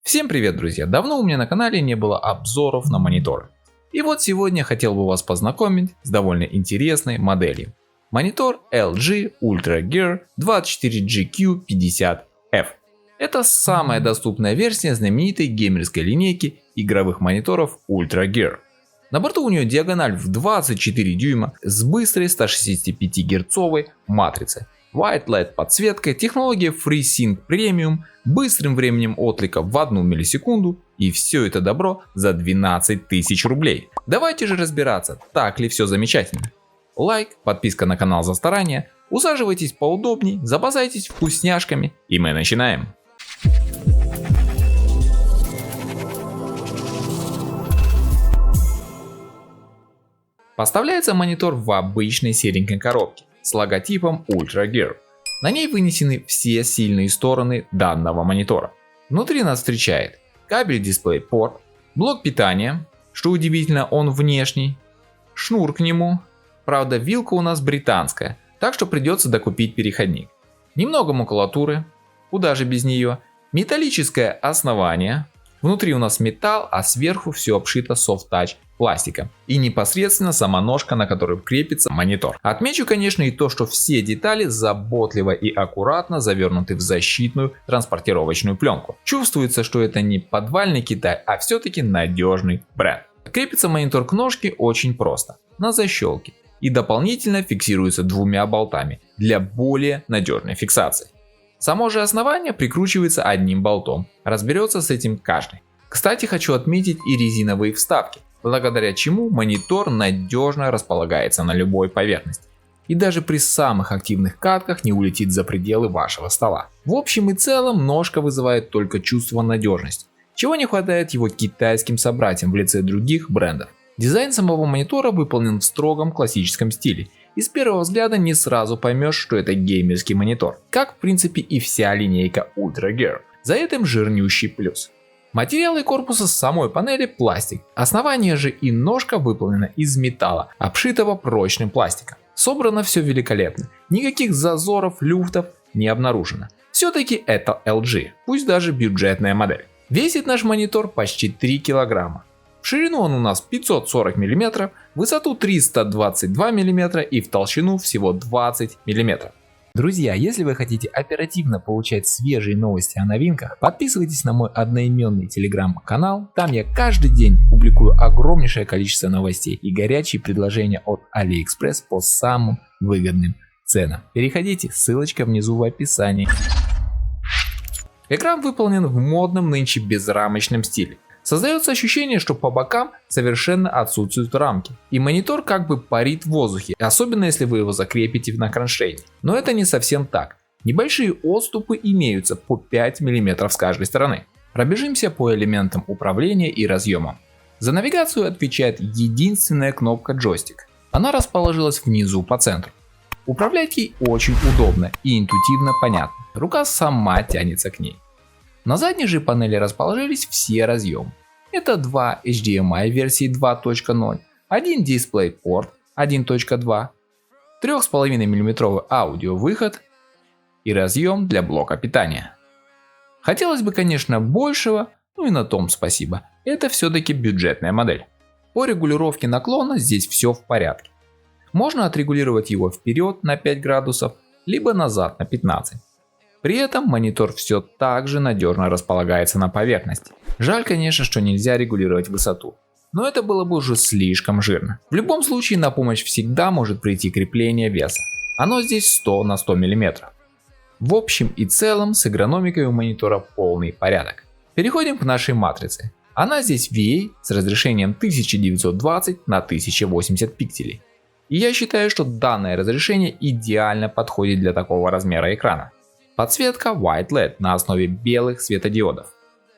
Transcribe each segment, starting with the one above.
Всем привет, друзья! Давно у меня на канале не было обзоров на мониторы. И вот сегодня хотел бы вас познакомить с довольно интересной моделью. Монитор LG Ultra Gear 24GQ50F. Это самая доступная версия знаменитой геймерской линейки игровых мониторов Ultra Gear. На борту у нее диагональ в 24 дюйма с быстрой 165 герцовой матрицей. White LED подсветкой, технология FreeSync Premium, быстрым временем отклика в 1 миллисекунду, и все это добро за 12 тысяч рублей. Давайте же разбираться, так ли все замечательно. Лайк, подписка на канал за старание, усаживайтесь поудобней, запасайтесь вкусняшками, и мы начинаем. Поставляется монитор в обычной серенькой коробке с логотипом Ultra Gear. На ней вынесены все сильные стороны данного монитора. Внутри нас встречает кабель DisplayPort, блок питания, что удивительно, он внешний, шнур к нему, правда вилка у нас британская, так что придется докупить переходник. Немного макулатуры, куда же без нее, металлическое основание, внутри у нас металл, а сверху все обшито soft touch пластиком и непосредственно сама ножка, на которой крепится монитор. Отмечу, конечно, и то, что все детали заботливо и аккуратно завернуты в защитную транспортировочную пленку. Чувствуется, что это не подвальный Китай, а все-таки надежный бренд. Крепится монитор к ножке очень просто, на защелке, и дополнительно фиксируется двумя болтами для более надежной фиксации. Само же основание прикручивается одним болтом, разберется с этим каждый. Кстати, хочу отметить и резиновые вставки, благодаря чему монитор надежно располагается на любой поверхности и даже при самых активных катках не улетит за пределы вашего стола. В общем и целом ножка вызывает только чувство надежности, чего не хватает его китайским собратьям в лице других брендов. Дизайн самого монитора выполнен в строгом классическом стиле, и с первого взгляда не сразу поймешь, что это геймерский монитор, как в принципе и вся линейка Ultra Gear. За этим жирнющий плюс. Материалы корпуса самой панели пластик, основание же и ножка выполнена из металла, обшитого прочным пластиком. Собрано все великолепно, никаких зазоров, люфтов не обнаружено. Все-таки это LG, пусть даже бюджетная модель. Весит наш монитор почти 3 килограмма. В ширину он у нас 540 мм, в высоту 322 мм и в толщину всего 20 мм. Друзья, если вы хотите оперативно получать свежие новости о новинках, подписывайтесь на мой одноименный телеграм-канал. Там я каждый день публикую огромнейшее количество новостей и горячие предложения от AliExpress по самым выгодным ценам. Переходите, ссылочка внизу в описании. Экран выполнен в модном нынче безрамочном стиле. Создается ощущение, что по бокам совершенно отсутствуют рамки, и монитор как бы парит в воздухе, особенно если вы его закрепите на кронштейне. Но это не совсем так. Небольшие отступы имеются по 5 мм с каждой стороны. Пробежимся по элементам управления и разъемам. За навигацию отвечает единственная кнопка джойстик. Она расположилась внизу по центру. Управлять ей очень удобно и интуитивно понятно. Рука сама тянется к ней. На задней же панели расположились все разъемы. Это два HDMI версии 2.0, один DisplayPort 1.2, 3,5 мм аудиовыход и разъем для блока питания. Хотелось бы, конечно, большего, но и на том спасибо. Это все-таки бюджетная модель. По регулировке наклона здесь все в порядке. Можно отрегулировать его вперед на 5 градусов, либо назад на 15. При этом монитор все так же надежно располагается на поверхности. Жаль, конечно, что нельзя регулировать высоту, но это было бы уже слишком жирно. В любом случае на помощь всегда может прийти крепление веса. Оно здесь 100 на 100 мм. В общем и целом с эргономикой у монитора полный порядок. Переходим к нашей матрице. Она здесь VA с разрешением 1920 на 1080 пикселей. И я считаю, что данное разрешение идеально подходит для такого размера экрана. Подсветка White LED на основе белых светодиодов.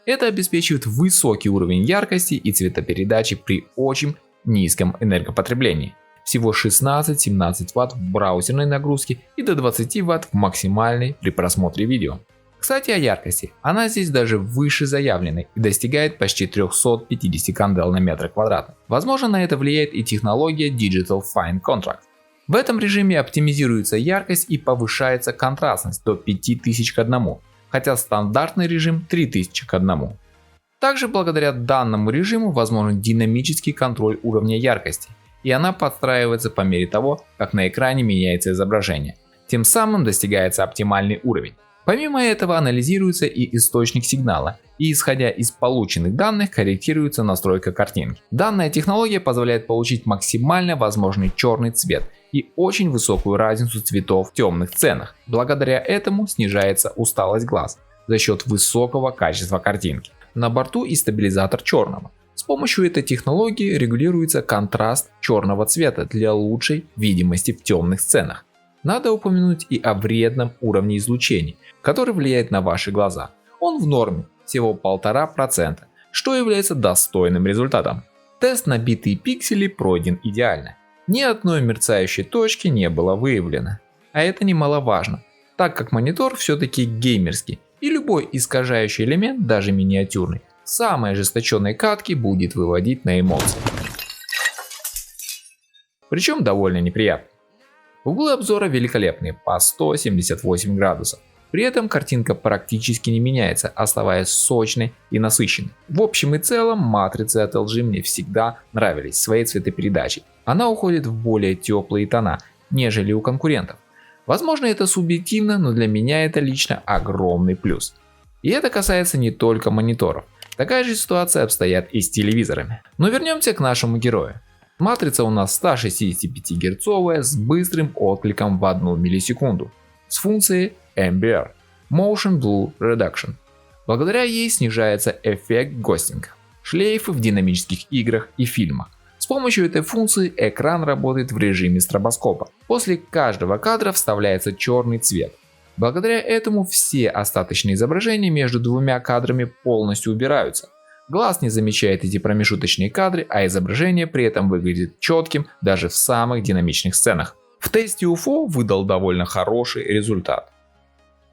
Это обеспечивает высокий уровень яркости и цветопередачи при очень низком энергопотреблении. Всего 16-17 Вт в браузерной нагрузке и до 20 Вт в максимальной при просмотре видео. Кстати о яркости, она здесь даже выше заявленной и достигает почти 350 кандел на метр квадратный. Возможно, на это влияет и технология Digital Fine Contrast. В этом режиме оптимизируется яркость и повышается контрастность до 5000 к 1, хотя стандартный режим 3000 к 1. Также благодаря данному режиму возможен динамический контроль уровня яркости, и она подстраивается по мере того, как на экране меняется изображение. Тем самым достигается оптимальный уровень. Помимо этого анализируется и источник сигнала, и исходя из полученных данных корректируется настройка картинки. Данная технология позволяет получить максимально возможный черный цвет и очень высокую разницу цветов в темных сценах. Благодаря этому снижается усталость глаз за счет высокого качества картинки. На борту и стабилизатор черного. С помощью этой технологии регулируется контраст черного цвета для лучшей видимости в темных сценах. Надо упомянуть и о вредном уровне излучения, который влияет на ваши глаза. Он в норме, всего 1,5%, что является достойным результатом. Тест на битые пиксели пройден идеально. Ни одной мерцающей точки не было выявлено. А это немаловажно, так как монитор все-таки геймерский, и любой искажающий элемент, даже миниатюрный, в самой ожесточенной катке будет выводить на эмоции. Причем довольно неприятно. Углы обзора великолепные, по 178 градусов. При этом картинка практически не меняется, оставаясь сочной и насыщенной. В общем и целом, матрицы от LG мне всегда нравились своей цветопередачей. Она уходит в более теплые тона, нежели у конкурентов. Возможно, это субъективно, но для меня это лично огромный плюс. И это касается не только мониторов. Такая же ситуация обстоит и с телевизорами. Но вернемся к нашему герою. Матрица у нас 165 герцовая с быстрым откликом в 1 миллисекунду с функцией MBR Motion Blue Reduction. Благодаря ей снижается эффект гостинга, шлейфы в динамических играх и фильмах. С помощью этой функции экран работает в режиме стробоскопа. После каждого кадра вставляется черный цвет. Благодаря этому все остаточные изображения между двумя кадрами полностью убираются. Глаз не замечает эти промежуточные кадры, а изображение при этом выглядит четким даже в самых динамичных сценах. В тесте UFO выдал довольно хороший результат.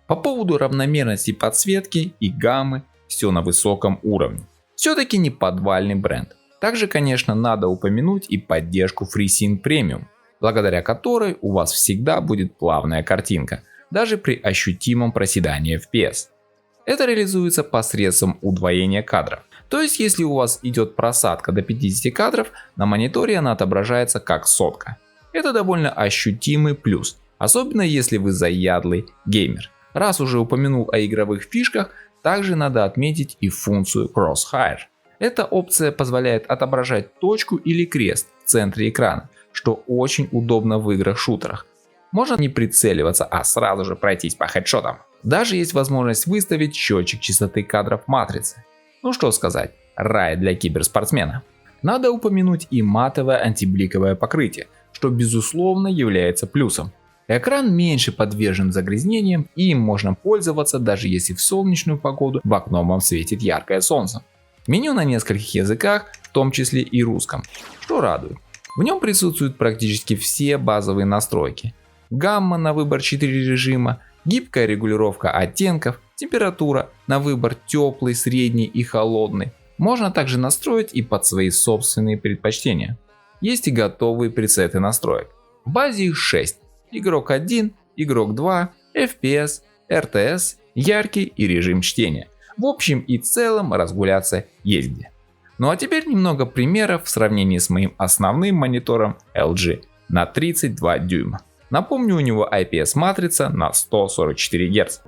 По поводу равномерности подсветки и гаммы все на высоком уровне. Все-таки не подвальный бренд. Также, конечно, надо упомянуть и поддержку FreeSync Premium, благодаря которой у вас всегда будет плавная картинка, даже при ощутимом проседании FPS. Это реализуется посредством удвоения кадров. То есть, если у вас идет просадка до 50 кадров, на мониторе она отображается как сотка. Это довольно ощутимый плюс, особенно если вы заядлый геймер. Раз уже упомянул о игровых фишках, также надо отметить и функцию Crosshair. Эта опция позволяет отображать точку или крест в центре экрана, что очень удобно в играх-шутерах. Можно не прицеливаться, а сразу же пройтись по хедшотам. Даже есть возможность выставить счетчик частоты кадров матрицы. Ну что сказать, рай для киберспортсмена. Надо упомянуть и матовое антибликовое покрытие, что безусловно является плюсом. Экран меньше подвержен загрязнениям, и им можно пользоваться даже если в солнечную погоду в окно вам светит яркое солнце. Меню на нескольких языках, в том числе и русском, что радует. В нем присутствуют практически все базовые настройки. Гамма на выбор 4 режима, гибкая регулировка оттенков, температура на выбор теплый, средний и холодный. Можно также настроить и под свои собственные предпочтения. Есть и готовые пресеты настроек. В базе их 6. Игрок 1, игрок 2, FPS, RTS, яркий и режим чтения. В общем и целом разгуляться есть где. Ну а теперь немного примеров в сравнении с моим основным монитором LG на 32 дюйма. Напомню, у него IPS матрица на 144 Гц.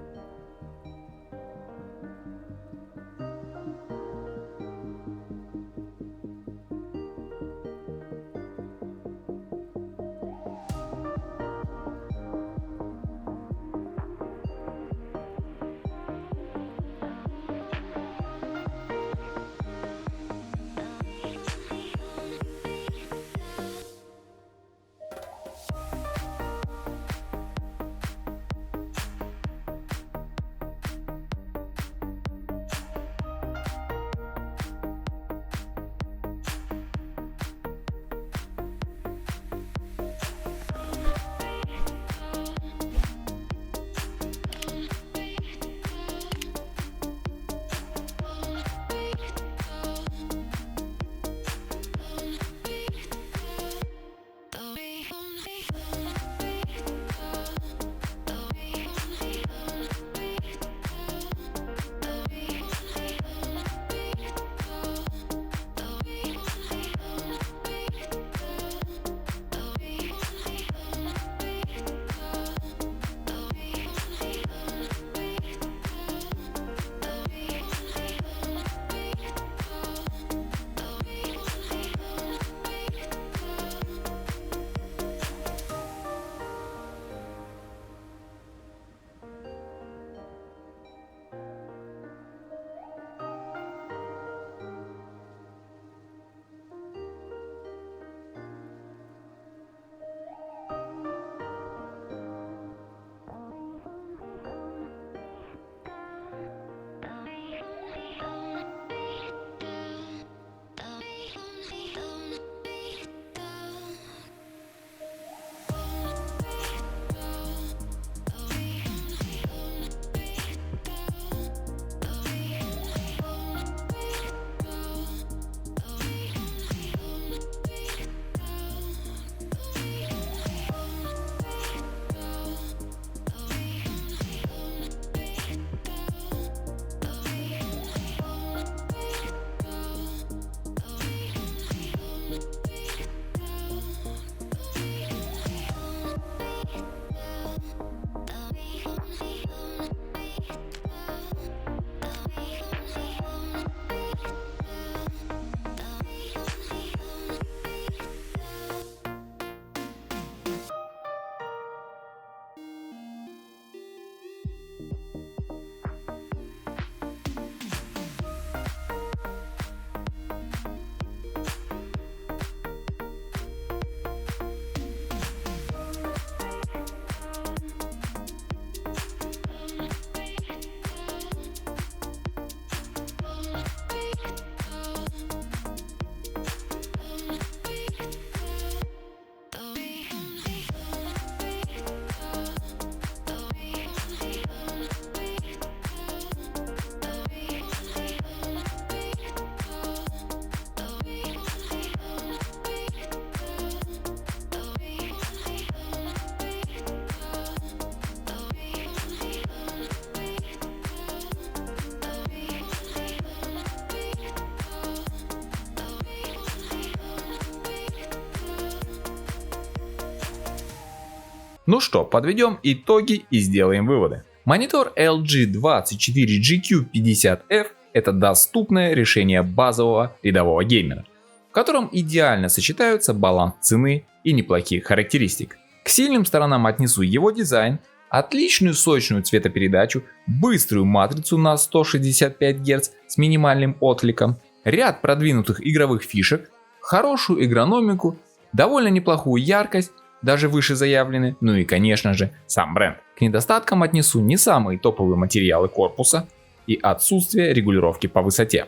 Ну что, подведем итоги и сделаем выводы. Монитор LG 24GQ50F – это доступное решение базового рядового геймера, в котором идеально сочетаются баланс цены и неплохих характеристик. К сильным сторонам отнесу его дизайн, отличную сочную цветопередачу, быструю матрицу на 165 Гц с минимальным откликом, ряд продвинутых игровых фишек, хорошую эргономику, довольно неплохую яркость, даже выше заявлены, ну и конечно же сам бренд. К недостаткам отнесу не самые топовые материалы корпуса и отсутствие регулировки по высоте.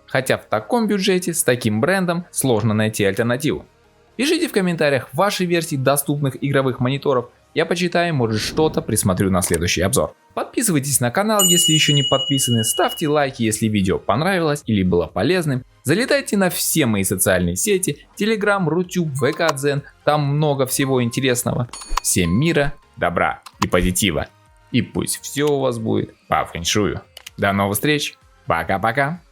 Хотя в таком бюджете с таким брендом сложно найти альтернативу. Пишите в комментариях ваши версии доступных игровых мониторов, я почитаю, может что-то присмотрю на следующий обзор. Подписывайтесь на канал, если еще не подписаны, ставьте лайки, если видео понравилось или было полезным. Залетайте на все мои социальные сети, Telegram, Rutube, VK Zen, там много всего интересного. Всем мира, добра и позитива. И пусть все у вас будет по фэншую. До новых встреч, пока-пока.